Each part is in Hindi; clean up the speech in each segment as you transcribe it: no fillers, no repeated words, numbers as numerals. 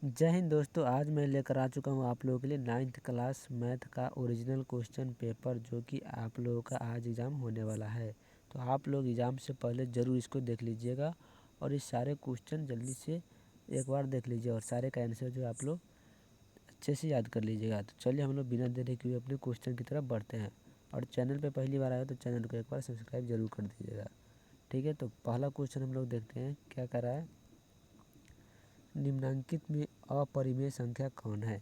जय हिंद दोस्तों। आज मैं लेकर आ चुका हूँ आप लोगों के लिए 9th क्लास मैथ का ओरिजिनल क्वेश्चन पेपर, जो कि आप लोगों का आज एग्ज़ाम होने वाला है। तो आप लोग एग्ज़ाम से पहले ज़रूर इसको देख लीजिएगा और इस सारे क्वेश्चन जल्दी से एक बार देख लीजिए और सारे का आंसर जो आप लोग अच्छे से याद कर लीजिएगा। तो चलिए हम लोग बिना देरी किए अपने क्वेश्चन की तरफ बढ़ते हैं। और चैनल पर पहली बार आए तो चैनल को एक बार सब्सक्राइब जरूर कर दीजिएगा, ठीक है। तो पहला क्वेश्चन हम लोग देखते हैं क्या कर रहा है। निम्नांकित में अपरिमेय संख्या कौन है।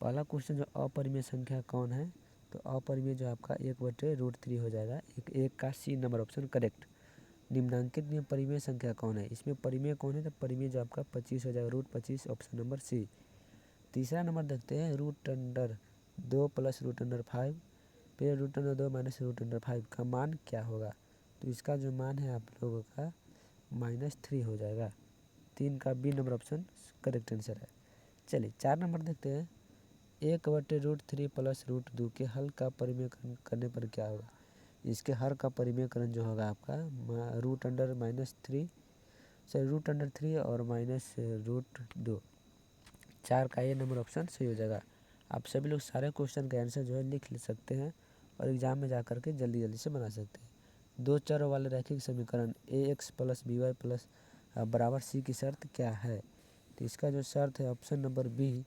पहला क्वेश्चन जो अपरिमेय संख्या कौन है, तो अपरिमेय जो आपका 1/√3 हो जाएगा। एक का सी नंबर ऑप्शन करेक्ट। निम्नांकित में परिमेय संख्या कौन है, इसमें परिमेय कौन है, तो परिमेय जो आपका 25 हो जाएगा, √25 ऑप्शन नंबर सी। तीसरा नंबर देखते हैं, √2 + √5 फिर √2 - √5 का मान क्या होगा। तो इसका जो मान है आप लोगों का -3 हो जाएगा। 3 का B number option correct answer है। चलिए 4 नंबर देखते हैं। 1/√3 + √2 के हल का परिमेयकरण करने पर क्या होगा। इसके हर का परिमेयकरण जो होगा आपका √3 और -√2। 4 का ये नंबर ऑप्शन सही हो जाएगा। आप सभी लोग सारे क्वेश्चन का आंसर जो है लिख सकते हैं और एग्जाम में जा करके जल्दी जल्दी से बना सकते हैं। दो चरों वाले रैखिक समीकरण ax + by बराबर सी की शर्त क्या है। तो इसका जो शर्त है ऑप्शन नंबर बी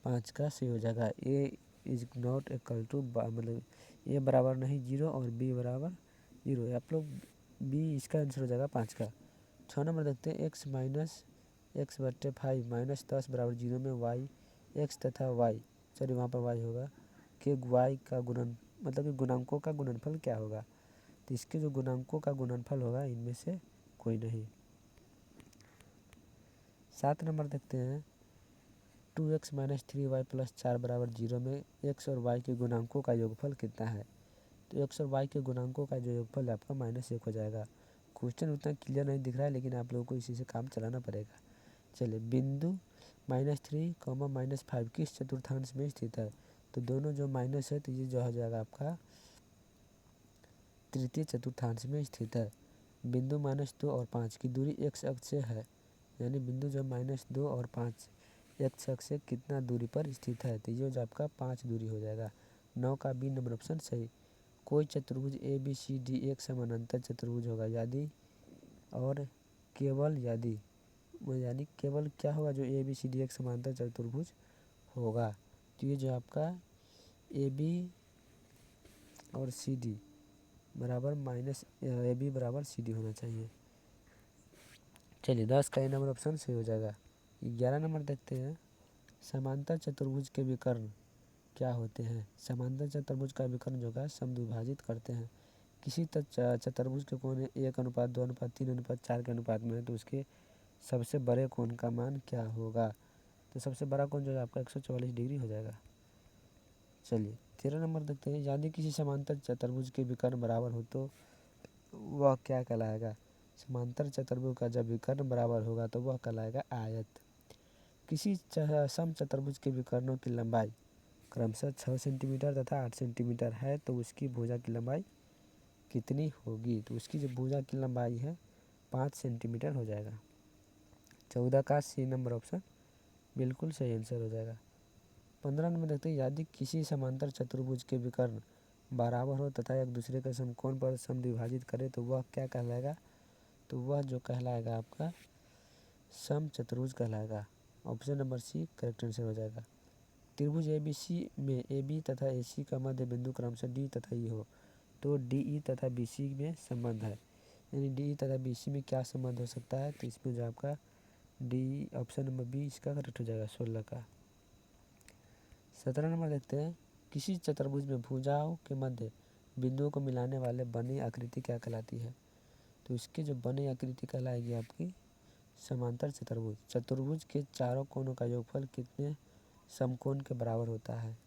5 का सही हो जाएगा। ए इज नॉट इक्वल टू मतलब ए बराबर नहीं 0 और बी बराबर 0। आप लोग बी इसका आंसर हो जाएगा 5 का। 6 नंबर देखते हैं। x/5 -10 बराबर 0 में y x तथा y वहाँ पर y होगा कि y का गुणन मतलब कि गुणांकों का गुणनफल क्या होगा। तो इसके जो गुणांकों का गुणनफल होगा इनमें से कोई नहीं। 7 नंबर देखते हैं। 2x - 3y + 4 बराबर 0 में x और y के गुणांकों का योगफल कितना है। तो x और y के गुणांकों का जो योगफल है आपका -1 हो जाएगा। क्वेश्चन उतना क्लियर नहीं दिख रहा है, लेकिन आप लोगों को इसी से काम चलाना पड़ेगा। चलिए बिंदु -3, -5 किस चतुर्थांश में स्थित है। तो दोनों जो माइनस है तो ये जो हो जाएगा आपका तृतीय चतुर्थांश में स्थित है। बिंदु -2 और 5 की दूरी x अक्ष से है, यानी बिंदु जो -2 और 5 x अक्ष से कितना दूरी पर स्थित है। तो ये जो आपका 5 दूरी हो जाएगा। 9 का बी नंबर ऑप्शन सही। कोई चतुर्भुज ABCD एक समानांतर चतुर्भुज होगा यदि और केवल यदि, यानी केवल क्या होगा, जो ABCD एक समांतर चतुर्भुज होगा। तो ये जो आपका AB और CD बराबर AB बराबर CD होना चाहिए। चलिए 10 का ये नंबर ऑप्शन सही हो जाएगा। 11 नंबर देखते हैं। समांतर चतुर्भुज के विकर्ण क्या होते हैं। समांतर चतुर्भुज का विकर्ण जो होगा समद्विभाजित करते हैं। किसी चतुर्भुज के कोण 1:2:3:4 के अनुपात में है, तो उसके सबसे बड़े कोण का मान क्या होगा। तो सबसे बड़ा कोण जो है आपका 144 डिग्री हो जाएगा। चलिए 13 नंबर देखते हैं। यदि किसी समांतर चतुर्भुज के विकर्ण बराबर हो तो वह क्या कहलाएगा। समांतर चतुर्भुज का जब विकर्ण बराबर होगा तो वह कहलाएगा आयत। किसी सम चतुर्भुज के विकर्णों की लंबाई क्रमशः 6 सेंटीमीटर तथा 8 सेंटीमीटर है, तो उसकी भुजा की लंबाई कितनी होगी। तो उसकी जो भुजा की लंबाई है 5 सेंटीमीटर हो जाएगा। 14 का सी नंबर ऑप्शन बिल्कुल सही आंसर हो जाएगा। 15 नंबर देखते हैं। यदि किसी समांतर चतुर्भुज के विकर्ण बराबर हो तथा एक दूसरे के समकोण पर समद्विभाजित करे तो वह क्या कहलाएगा। तो वह जो कहलाएगा आपका समचतुर्भुज कहलाएगा। Option number C correct answer हो जाएगा। त्रिभुज ABC में AB तथा AC का मध्य बिंदु क्रमशः D तथा E हो, तो DE तथा BC में संबंध है। यानी DE तथा BC में क्या संबंध हो सकता है। तो इसमें जो आपका डी ऑप्शन नंबर बी इसका करेक्ट हो जाएगा 16 का। 17 नंबर देखते हैं। किसी चतुर्भुज में भुजाओं के मध्य बिंदुओं को मिलाने वाले बनी आकृति क्या कहलाती है। तो इसकी जो बनी आकृति कहलाएगी आपकी समांतर चतुर्भुज। चतुर्भुज के चारों कोणों का योगफल कितने समकोण के बराबर होता है।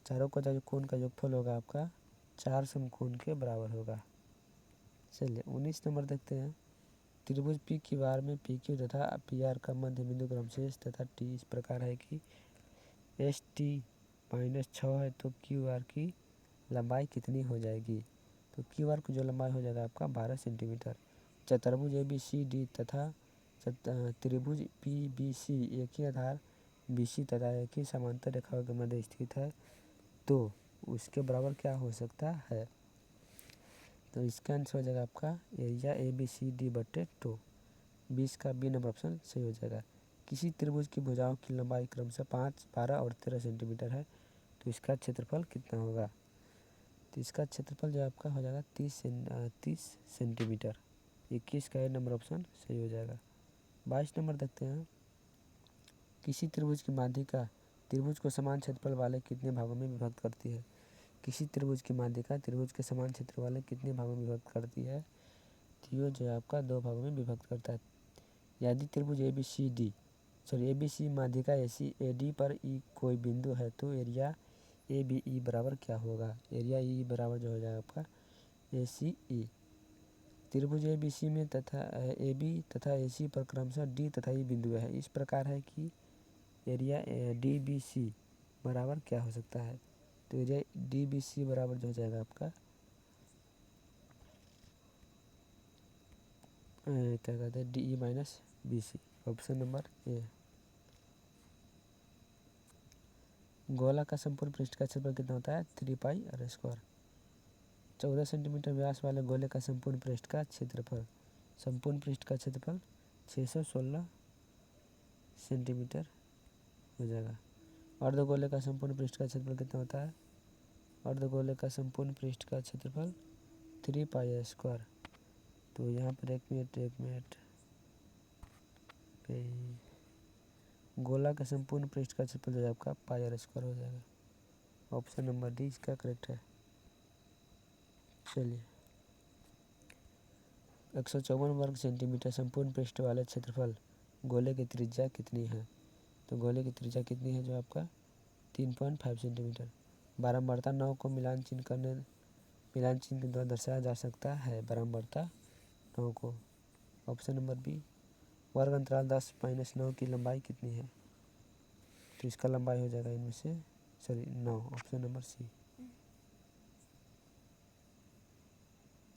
चारों का जो कोण का योगफल होगा आपका 4 समकोण के बराबर होगा। चलिए 19 नंबर देखते हैं। त्रिभुज PQR में PQ तथा PR का मध्य बिंदु क्रमशः S तथा T इस प्रकार है कि ST -6 है, तो QR की लंबाई कितनी हो जाएगी। तो QR की जो लंबाई हो जाएगा आपका 12 सेंटीमीटर। चतुर्भुज ABCD तथा त्रिभुज PBC एक ही आधार BC तथा एक ही समांतर रेखाओं के मध्य स्थित है तो उसके बराबर क्या हो सकता है। तो इसका आंसर हो जाएगा आपका एरिया ABCD/2। 20 का बी नंबर ऑप्शन सही हो जाएगा। किसी त्रिभुज की भुजाओं की लंबाई क्रमशः 5, 12 और 13 सेंटीमीटर है तो इसका क्षेत्रफल कितना होगा। तो इसका क्षेत्रफल जो आपका हो जाएगा 30 सेंटीमीटर। 21 का ए नंबर ऑप्शन सही हो जाएगा। 22 नंबर देखते हैं। किसी त्रिभुज की माध्यिका त्रिभुज को समान क्षेत्रफल वाले कितने भागों में विभक्त करती है। किसी त्रिभुज की माध्यिका त्रिभुज के समान क्षेत्र वाले कितने भागों में विभक्त करती है। तो ये जो है आपका 2 भागों में विभक्त करता है। यदि त्रिभुज ABC माध्यिका AD पर ई कोई बिंदु है तो एरिया ABE बराबर क्या होगा। एरिया ई बराबर जो हो जाएगा आपका ACE। त्रिभुज ABC में तथा AB तथा AC पर क्रमशः D तथा E बिंदु है। इस प्रकार है कि एरिया DBC बराबर क्या हो सकता है। तो एरिया DBC बराबर जो हो जाएगा आपका क्या कहते हैं DE-BC। Option number A. गोला का संपूर्ण पृष्ठ का क्षेत्रफल कितना होता है 3πr²। 14 सेंटीमीटर व्यास वाले गोले का संपूर्ण पृष्ठ का क्षेत्रफल 616 सेंटीमीटर हो जाएगा। अर्धगोले का संपूर्ण पृष्ठ का क्षेत्रफल कितना होता है। अर्धगोले का संपूर्ण पृष्ठ का क्षेत्रफल 3πr²। तो यहाँ पर एक मिनट गोला का संपूर्ण पृष्ठ का क्षेत्रफल जो है आपका πr² हो जाएगा। ऑप्शन नंबर डी इसका करेक्ट है। चलिए 154 वर्ग सेंटीमीटर संपूर्ण पृष्ठ वाले क्षेत्रफल गोले की त्रिज्या कितनी है। तो गोले की त्रिज्या कितनी है जो आपका 3.5 सेंटीमीटर। बारंबारता 9 को मिलान चिन्ह के द्वारा दर्शाया जा सकता है। बारंबारता 9 को। Option number B. वर्ग अंतराल 10 - 9 की लंबाई कितनी है। तो इसका लंबाई हो जाएगा इनमें से 9। ऑप्शन नंबर सी।